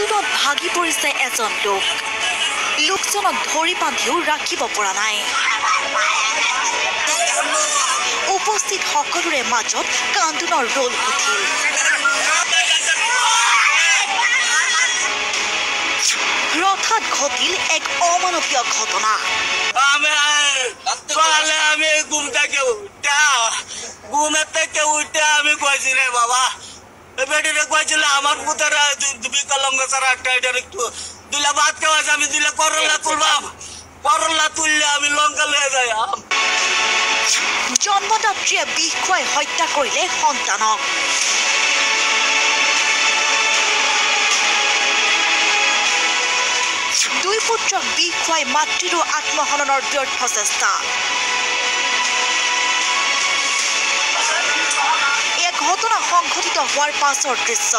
কান্দোনত ভাগি পৰিছে এজন লোকজনক ধৰি বান্ধিও ৰাখিব পৰা নাই। উপস্থিত সকলোৰে মাজত কান্দোনৰ ৰোল উঠিল। হঠাৎ ঘটিল এক অমানৱীয় ঘটনা। আমি কইছি রে বাবা বেটিরে কইছিল আমার পুতরা বিকলাঙ্গ ছাড়া একটা এটা একটু দুলা ভাত খাওয়াছে আমি দিলে করলা তুলবাম করলা তুললে আমি লঙ্কা লয়ে যাই। জন্মদাত্ৰীয়ে বিষ খুৱাই হত্যা কৰিলে সন্তানক। দুই পুত্ৰক বিষ খুৱাই মাতৃৰো আত্মহননৰ ব্যৰ্থ চেষ্টা। এই ঘটনা সংঘটিত হোৱাৰ পাছৰ দৃশ্য।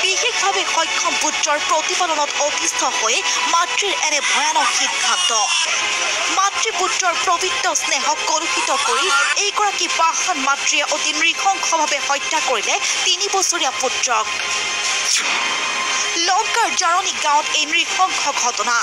বিশেষভাৱে সক্ষম পুত্ৰৰ প্ৰতিপালনত অতিষ্ঠ হৈ মাতৃৰ এনে ভয়ানক সিদ্ধান্ত। মাতৃপুত্ৰৰ পবিত্ৰ স্নেহক কলুষিত কৰি এইগৰাকী পাষাণ মাতৃয়ে অতি নৃশংসভাৱে হত্যা কৰিলে 3 বছৰীয়া পুত্ৰক। লংকাৰ জাৰণী গাঁৱত এই নৃশংস ঘটনা।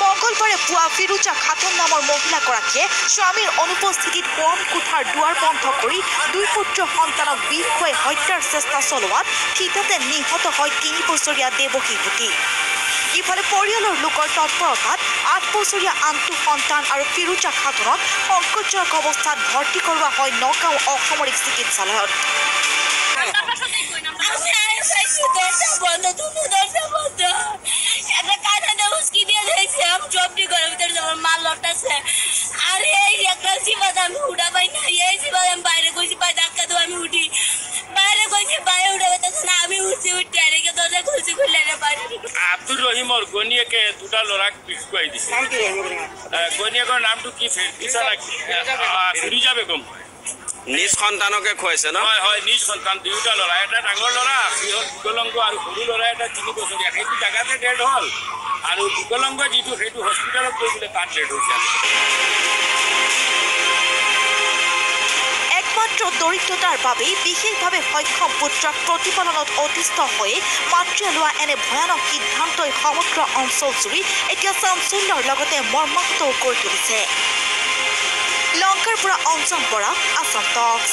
মঙ্গলবাৰে পুৱা ফিৰোজা খাতুন নামৰ মহিলাগৰাকীয়ে স্বামীৰ অনুপস্থিতিত শোৱন কোঠাৰ দুৱাৰ বন্ধ কৰি 2 পুত্ৰ সন্তানক বিষ খুৱাই হত্যাৰ চেষ্টা চলোৱাত থিতাতে নিহত হয় 3 বছৰীয়া দেৱকীভূতি। ইফালে পৰিয়ালৰ লোকৰ তৎপৰতাত 8 বছৰীয়া আনটো সন্তান আৰু ফিৰোজা খাতুনক সংকটজনক অৱস্থাত ভৰ্তি কৰোৱা হয় নগাঁও অসামৰিক চিকিৎসালয়ত। আব্দুৰ ৰহিমৰ গনিয়াকে 2টা লড়াক বিষ খুৱাই দিছে। গনিয়াকৰ নামটো কি ফিৰোজা বেগম। নিজ সন্তানকে খুৱাইছে ন? হয় হয়, নিজ সন্তান 2টা ল'ৰা, এটা ডাঙৰ ল'ৰা বিকলংগ আৰু সৰু ল'ৰা এটা 3 বছৰীয়া। সেইটো জাগাতে ডেড হ'ল আৰু বিকলংগ যিটো সেইটো হস্পিটেলত গৈ পেলাই তাত ডেড হৈছে। একমাত্ৰ দৰিদ্ৰতাৰ বাবেই বিশেষভাৱে সক্ষম পুত্ৰক প্ৰতিপালনত অতিষ্ঠ হৈ মাতৃয়ে লোৱা এনে ভয়ানক সিদ্ধান্তই সমগ্ৰ অঞ্চল জুৰি এতিয়া চাঞ্চল্যৰ লগতে মৰ্মাহতও কৰি তুলিছে। লংকাৰ পৰা অঞ্জন বৰা, আসাম টক্স।